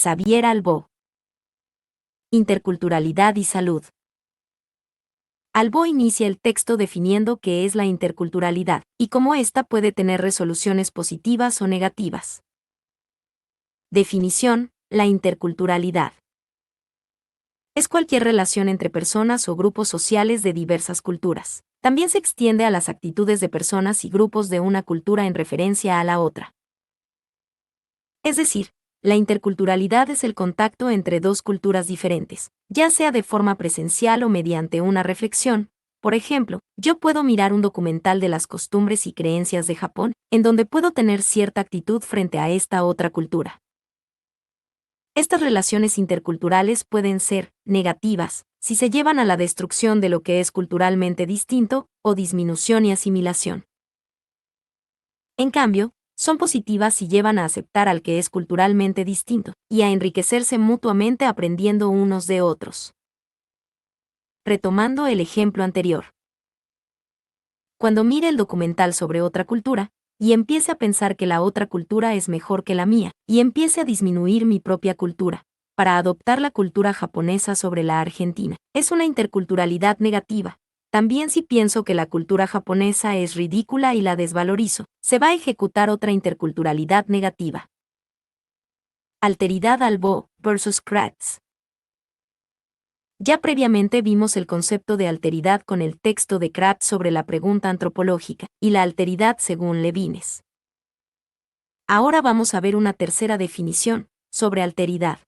Xavier Albo. Interculturalidad y salud. Albo inicia el texto definiendo qué es la interculturalidad y cómo ésta puede tener resoluciones positivas o negativas. Definición: la interculturalidad es cualquier relación entre personas o grupos sociales de diversas culturas. También se extiende a las actitudes de personas y grupos de una cultura en referencia a la otra. Es decir, la interculturalidad es el contacto entre dos culturas diferentes, ya sea de forma presencial o mediante una reflexión. Por ejemplo, yo puedo mirar un documental de las costumbres y creencias de Japón, en donde puedo tener cierta actitud frente a esta otra cultura. Estas relaciones interculturales pueden ser negativas, si se llevan a la destrucción de lo que es culturalmente distinto, o disminución y asimilación. En cambio, son positivas si llevan a aceptar al que es culturalmente distinto, y a enriquecerse mutuamente aprendiendo unos de otros. Retomando el ejemplo anterior. Cuando mire el documental sobre otra cultura, y empiece a pensar que la otra cultura es mejor que la mía, y empiece a disminuir mi propia cultura, para adoptar la cultura japonesa sobre la argentina, es una interculturalidad negativa. También si pienso que la cultura japonesa es ridícula y la desvalorizo, se va a ejecutar otra interculturalidad negativa. Alteridad Albo versus Kratz. Ya previamente vimos el concepto de alteridad con el texto de Kratz sobre la pregunta antropológica, y la alteridad según Levines. Ahora vamos a ver una tercera definición, sobre alteridad.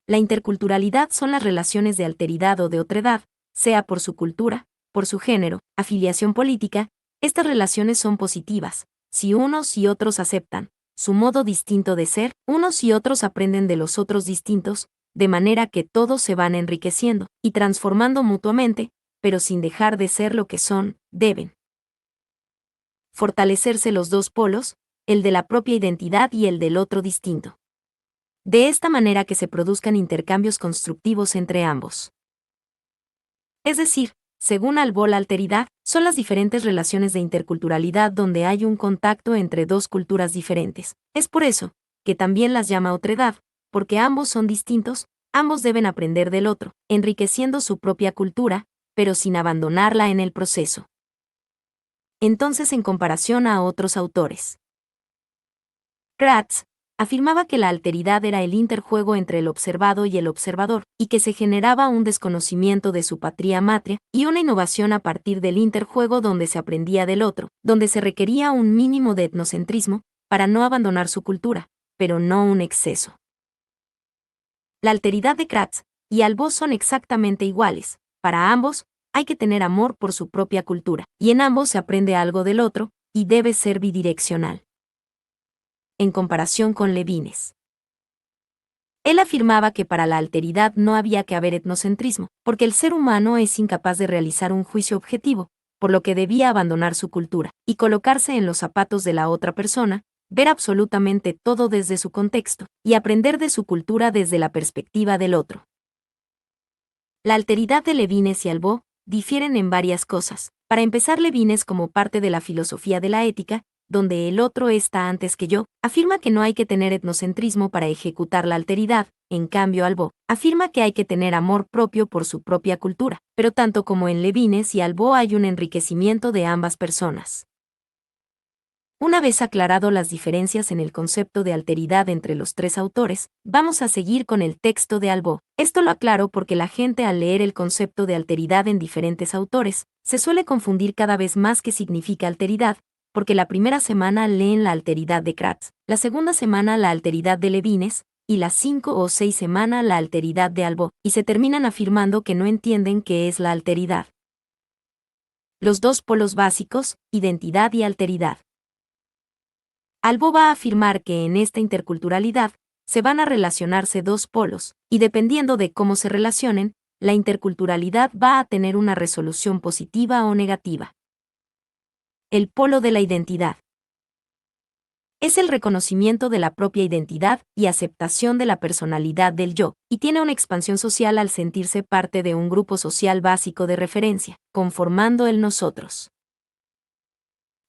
La interculturalidad son las relaciones de alteridad o de otredad, sea por su cultura, por su género, afiliación política. Estas relaciones son positivas, si unos y otros aceptan su modo distinto de ser, unos y otros aprenden de los otros distintos, de manera que todos se van enriqueciendo y transformando mutuamente, pero sin dejar de ser lo que son, deben fortalecerse los dos polos, el de la propia identidad y el del otro distinto. De esta manera que se produzcan intercambios constructivos entre ambos. Es decir, según Albo, la alteridad son las diferentes relaciones de interculturalidad donde hay un contacto entre dos culturas diferentes. Es por eso que también las llama otredad, porque ambos son distintos, ambos deben aprender del otro, enriqueciendo su propia cultura, pero sin abandonarla en el proceso. Entonces, en comparación a otros autores, Kratz afirmaba que la alteridad era el interjuego entre el observado y el observador, y que se generaba un desconocimiento de su patria matria, y una innovación a partir del interjuego donde se aprendía del otro, donde se requería un mínimo de etnocentrismo, para no abandonar su cultura, pero no un exceso. La alteridad de Kratz y Albo son exactamente iguales. Para ambos, hay que tener amor por su propia cultura, y en ambos se aprende algo del otro, y debe ser bidireccional. En comparación con Levines, él afirmaba que para la alteridad no había que haber etnocentrismo, porque el ser humano es incapaz de realizar un juicio objetivo, por lo que debía abandonar su cultura, y colocarse en los zapatos de la otra persona, ver absolutamente todo desde su contexto, y aprender de su cultura desde la perspectiva del otro. La alteridad de Levines y Albo difieren en varias cosas. Para empezar, Levines, como parte de la filosofía de la ética, donde el otro está antes que yo, afirma que no hay que tener etnocentrismo para ejecutar la alteridad. En cambio, Albo afirma que hay que tener amor propio por su propia cultura, pero tanto como en Levines y Albo hay un enriquecimiento de ambas personas. Una vez aclarado las diferencias en el concepto de alteridad entre los tres autores, vamos a seguir con el texto de Albo. Esto lo aclaro porque la gente, al leer el concepto de alteridad en diferentes autores, se suele confundir cada vez más qué significa alteridad, porque la primera semana leen la alteridad de Kratz, la segunda semana la alteridad de Levines, y la 5 o 6 semana la alteridad de Albo, y se terminan afirmando que no entienden qué es la alteridad. Los dos polos básicos, identidad y alteridad. Albo va a afirmar que en esta interculturalidad se van a relacionarse dos polos, y dependiendo de cómo se relacionen, la interculturalidad va a tener una resolución positiva o negativa. El polo de la identidad es el reconocimiento de la propia identidad y aceptación de la personalidad del yo, y tiene una expansión social al sentirse parte de un grupo social básico de referencia, conformando el nosotros.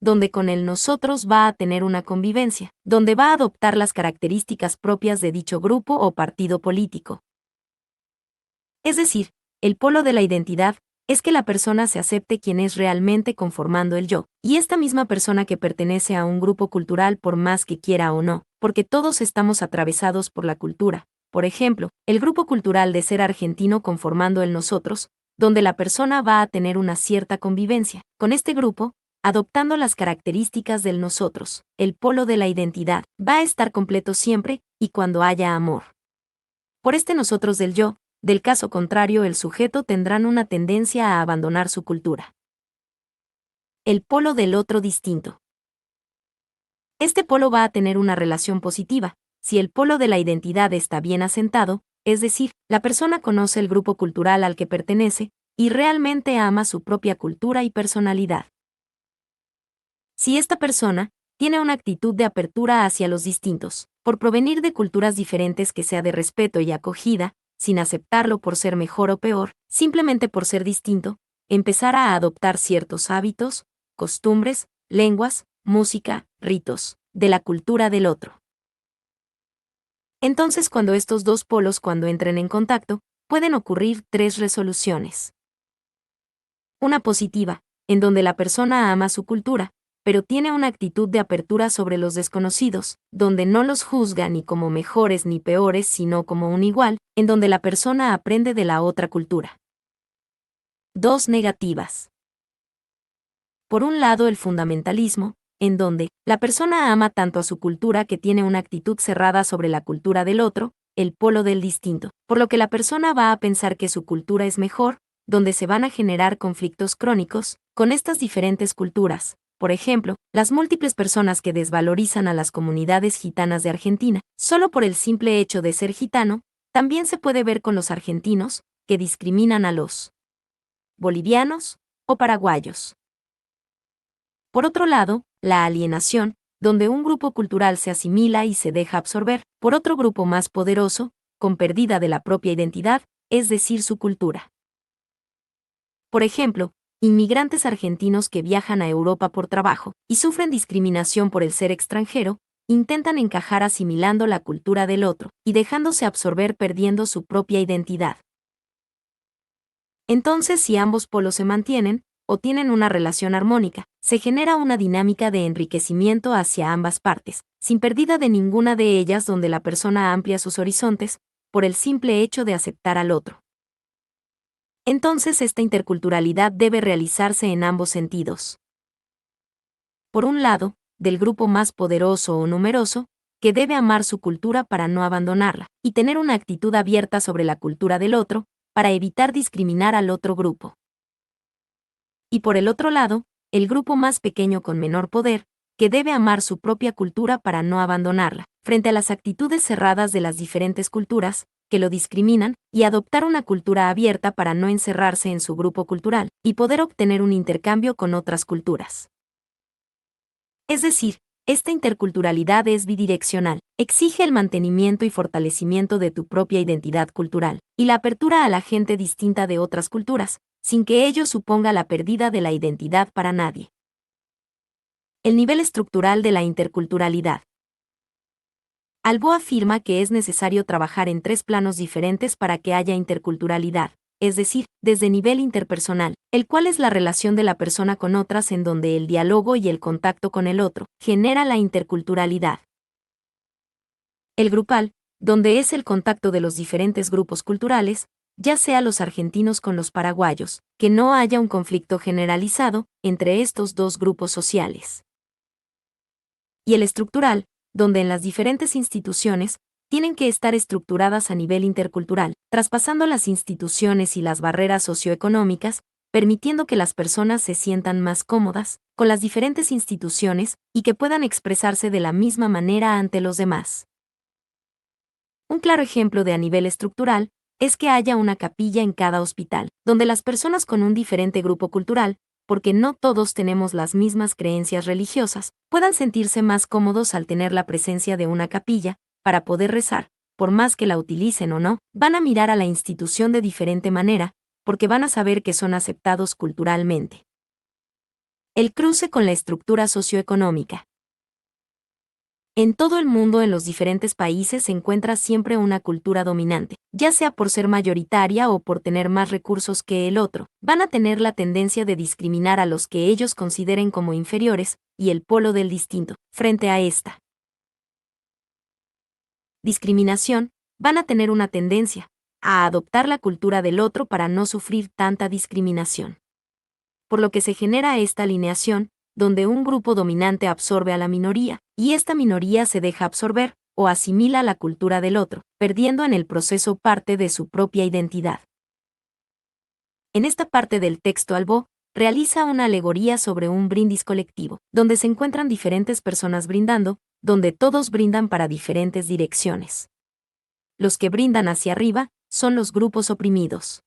donde con el nosotros va a tener una convivencia, donde va a adoptar las características propias de dicho grupo o partido político. Es decir, el polo de la identidad es que la persona se acepte quien es realmente conformando el yo, y esta misma persona que pertenece a un grupo cultural por más que quiera o no, porque todos estamos atravesados por la cultura. Por ejemplo, el grupo cultural de ser argentino conformando el nosotros, donde la persona va a tener una cierta convivencia con este grupo, adoptando las características del nosotros. El polo de la identidad va a estar completo siempre y cuando haya amor por este nosotros del yo. Del caso contrario, el sujeto tendrán una tendencia a abandonar su cultura. El polo del otro distinto. Este polo va a tener una relación positiva, si el polo de la identidad está bien asentado, es decir, la persona conoce el grupo cultural al que pertenece, y realmente ama su propia cultura y personalidad. Si esta persona tiene una actitud de apertura hacia los distintos, por provenir de culturas diferentes que sea de respeto y acogida, sin aceptarlo por ser mejor o peor, simplemente por ser distinto, empezará a adoptar ciertos hábitos, costumbres, lenguas, música, ritos, de la cultura del otro. Entonces, cuando estos dos polos cuando entren en contacto, pueden ocurrir tres resoluciones. Una positiva, en donde la persona ama su cultura, pero tiene una actitud de apertura sobre los desconocidos, donde no los juzga ni como mejores ni peores, sino como un igual, en donde la persona aprende de la otra cultura. Dos negativas. Por un lado, el fundamentalismo, en donde la persona ama tanto a su cultura que tiene una actitud cerrada sobre la cultura del otro, el polo del distinto, por lo que la persona va a pensar que su cultura es mejor, donde se van a generar conflictos crónicos con estas diferentes culturas. Por ejemplo, las múltiples personas que desvalorizan a las comunidades gitanas de Argentina, solo por el simple hecho de ser gitano, también se puede ver con los argentinos, que discriminan a los bolivianos o paraguayos. Por otro lado, la alienación, donde un grupo cultural se asimila y se deja absorber por otro grupo más poderoso, con pérdida de la propia identidad, es decir, su cultura. Por ejemplo, inmigrantes argentinos que viajan a Europa por trabajo y sufren discriminación por el ser extranjero, intentan encajar asimilando la cultura del otro y dejándose absorber perdiendo su propia identidad. Entonces, si ambos polos se mantienen, o tienen una relación armónica, se genera una dinámica de enriquecimiento hacia ambas partes, sin pérdida de ninguna de ellas, donde la persona amplia sus horizontes, por el simple hecho de aceptar al otro. Entonces esta interculturalidad debe realizarse en ambos sentidos. Por un lado, del grupo más poderoso o numeroso, que debe amar su cultura para no abandonarla, y tener una actitud abierta sobre la cultura del otro, para evitar discriminar al otro grupo. Y por el otro lado, el grupo más pequeño con menor poder, que debe amar su propia cultura para no abandonarla, frente a las actitudes cerradas de las diferentes culturas, que lo discriminan, y adoptar una cultura abierta para no encerrarse en su grupo cultural, y poder obtener un intercambio con otras culturas. Es decir, esta interculturalidad es bidireccional, exige el mantenimiento y fortalecimiento de tu propia identidad cultural, y la apertura a la gente distinta de otras culturas, sin que ello suponga la pérdida de la identidad para nadie. El nivel estructural de la interculturalidad. Albo afirma que es necesario trabajar en tres planos diferentes para que haya interculturalidad, es decir, desde nivel interpersonal, el cual es la relación de la persona con otras en donde el diálogo y el contacto con el otro genera la interculturalidad. El grupal, donde es el contacto de los diferentes grupos culturales, ya sea los argentinos con los paraguayos, que no haya un conflicto generalizado entre estos dos grupos sociales. Y el estructural, donde en las diferentes instituciones tienen que estar estructuradas a nivel intercultural, traspasando las instituciones y las barreras socioeconómicas, permitiendo que las personas se sientan más cómodas con las diferentes instituciones y que puedan expresarse de la misma manera ante los demás. Un claro ejemplo de a nivel estructural es que haya una capilla en cada hospital, donde las personas con un diferente grupo cultural, porque no todos tenemos las mismas creencias religiosas, puedan sentirse más cómodos al tener la presencia de una capilla, para poder rezar, por más que la utilicen o no, van a mirar a la institución de diferente manera, porque van a saber que son aceptados culturalmente. El cruce con la estructura socioeconómica. En todo el mundo, en los diferentes países, se encuentra siempre una cultura dominante, ya sea por ser mayoritaria o por tener más recursos que el otro. Van a tener la tendencia de discriminar a los que ellos consideren como inferiores, y el polo del distinto, frente a esta discriminación, van a tener una tendencia a adoptar la cultura del otro para no sufrir tanta discriminación. Por lo que se genera esta alineación, donde un grupo dominante absorbe a la minoría, y esta minoría se deja absorber o asimila la cultura del otro, perdiendo en el proceso parte de su propia identidad. En esta parte del texto, Albo realiza una alegoría sobre un brindis colectivo, donde se encuentran diferentes personas brindando, donde todos brindan para diferentes direcciones. Los que brindan hacia arriba son los grupos oprimidos.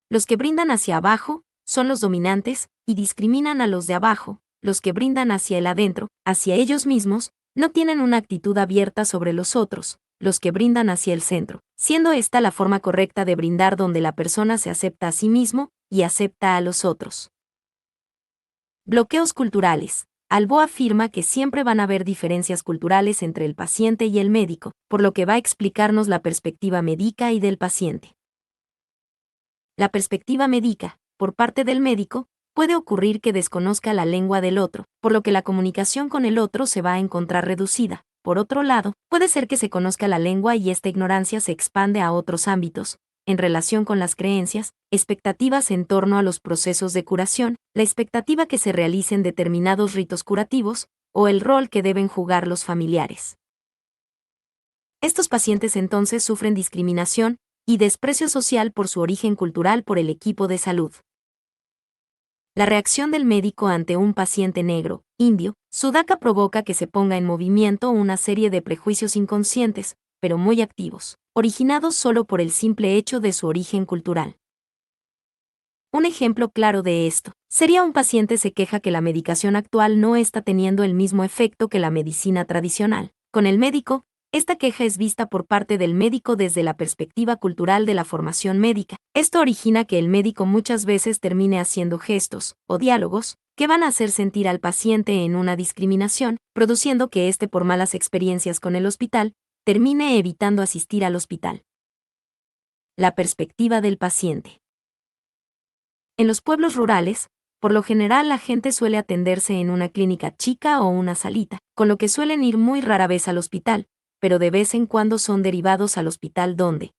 Los que brindan hacia abajo son los dominantes, y discriminan a los de abajo. Los que brindan hacia el adentro, hacia ellos mismos, no tienen una actitud abierta sobre los otros. Los que brindan hacia el centro, siendo esta la forma correcta de brindar, donde la persona se acepta a sí mismo y acepta a los otros. Bloqueos culturales. Albo afirma que siempre van a haber diferencias culturales entre el paciente y el médico, por lo que va a explicarnos la perspectiva médica y del paciente. La perspectiva médica, por parte del médico, puede ocurrir que desconozca la lengua del otro, por lo que la comunicación con el otro se va a encontrar reducida. Por otro lado, puede ser que se conozca la lengua y esta ignorancia se expande a otros ámbitos, en relación con las creencias, expectativas en torno a los procesos de curación, la expectativa que se realicen determinados ritos curativos, o el rol que deben jugar los familiares. Estos pacientes entonces sufren discriminación y desprecio social por su origen cultural por el equipo de salud. La reacción del médico ante un paciente negro, indio, sudaca provoca que se ponga en movimiento una serie de prejuicios inconscientes, pero muy activos, originados solo por el simple hecho de su origen cultural. Un ejemplo claro de esto sería un paciente se queja que la medicación actual no está teniendo el mismo efecto que la medicina tradicional. Con el médico, esta queja es vista por parte del médico desde la perspectiva cultural de la formación médica. Esto origina que el médico muchas veces termine haciendo gestos o diálogos que van a hacer sentir al paciente en una discriminación, produciendo que éste, por malas experiencias con el hospital, termine evitando asistir al hospital. La perspectiva del paciente. En los pueblos rurales, por lo general la gente suele atenderse en una clínica chica o una salita, con lo que suelen ir muy rara vez al hospital, pero de vez en cuando son derivados al hospital donde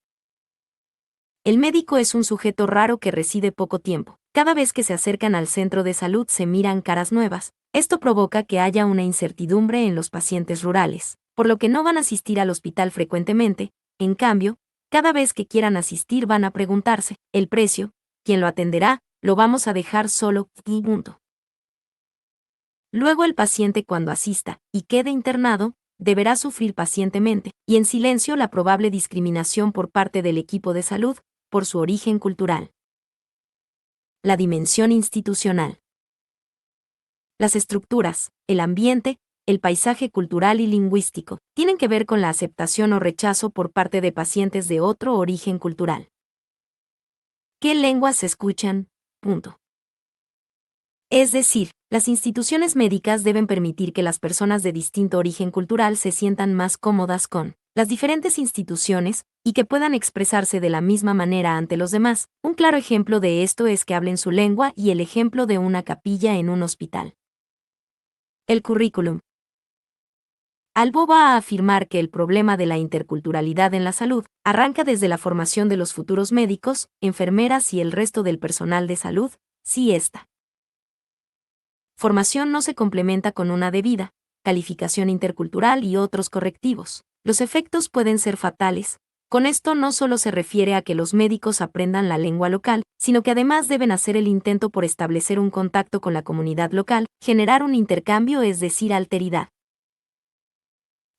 el médico es un sujeto raro que reside poco tiempo. Cada vez que se acercan al centro de salud se miran caras nuevas. Esto provoca que haya una incertidumbre en los pacientes rurales, por lo que no van a asistir al hospital frecuentemente. En cambio, cada vez que quieran asistir van a preguntarse, el precio, quién lo atenderá, lo vamos a dejar solo, y punto. Luego el paciente, cuando asista y quede internado, deberá sufrir pacientemente y en silencio la probable discriminación por parte del equipo de salud por su origen cultural. La dimensión institucional. Las estructuras, el ambiente, el paisaje cultural y lingüístico tienen que ver con la aceptación o rechazo por parte de pacientes de otro origen cultural. ¿Qué lenguas se escuchan? Punto. Es decir, las instituciones médicas deben permitir que las personas de distinto origen cultural se sientan más cómodas con las diferentes instituciones y que puedan expresarse de la misma manera ante los demás. Un claro ejemplo de esto es que hablen su lengua y el ejemplo de una capilla en un hospital. El currículum. Albo va a afirmar que el problema de la interculturalidad en la salud arranca desde la formación de los futuros médicos, enfermeras y el resto del personal de salud, si esta formación no se complementa con una debida calificación intercultural y otros correctivos. Los efectos pueden ser fatales. Con esto no solo se refiere a que los médicos aprendan la lengua local, sino que además deben hacer el intento por establecer un contacto con la comunidad local, generar un intercambio, es decir, alteridad.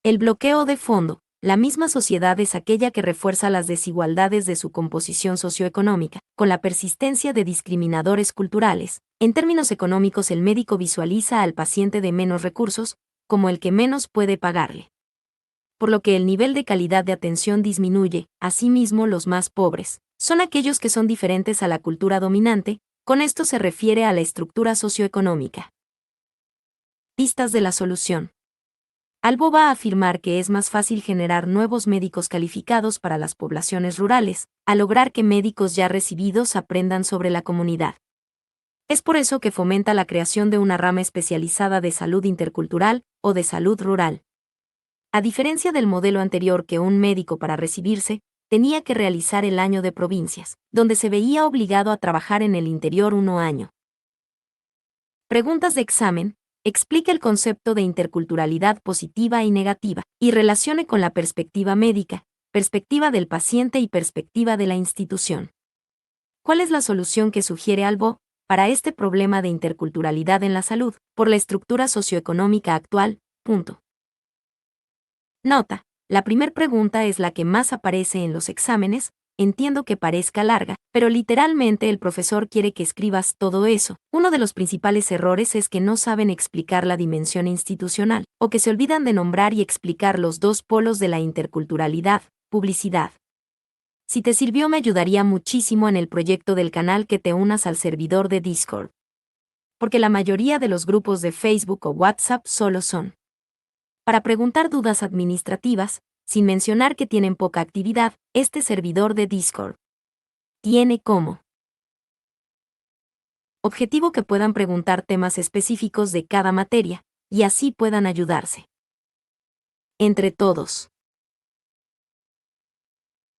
El bloqueo de fondo. La misma sociedad es aquella que refuerza las desigualdades de su composición socioeconómica, con la persistencia de discriminadores culturales. En términos económicos, el médico visualiza al paciente de menos recursos como el que menos puede pagarle, por lo que el nivel de calidad de atención disminuye. Asimismo, los más pobres son aquellos que son diferentes a la cultura dominante, Con esto se refiere a la estructura socioeconómica. Pistas de la solución. Albo va a afirmar que es más fácil generar nuevos médicos calificados para las poblaciones rurales, al lograr que médicos ya recibidos aprendan sobre la comunidad. Es por eso que fomenta la creación de una rama especializada de salud intercultural o de salud rural. A diferencia del modelo anterior que un médico para recibirse tenía que realizar el año de provincias, donde se veía obligado a trabajar en el interior 1 año. Preguntas de examen. Explique el concepto de interculturalidad positiva y negativa, y relacione con la perspectiva médica, perspectiva del paciente y perspectiva de la institución. ¿Cuál es la solución que sugiere Albo para este problema de interculturalidad en la salud, por la estructura socioeconómica actual? Punto. Nota: la primer pregunta es la que más aparece en los exámenes. Entiendo que parezca larga, pero literalmente el profesor quiere que escribas todo eso. Uno de los principales errores es que no saben explicar la dimensión institucional, o que se olvidan de nombrar y explicar los dos polos de la interculturalidad. Publicidad. Si te sirvió, me ayudaría muchísimo en el proyecto del canal que te unas al servidor de Discord. Porque la mayoría de los grupos de Facebook o WhatsApp solo son para preguntar dudas administrativas, sin mencionar que tienen poca actividad. Este servidor de Discord tiene como objetivo que puedan preguntar temas específicos de cada materia, y así puedan ayudarse entre todos.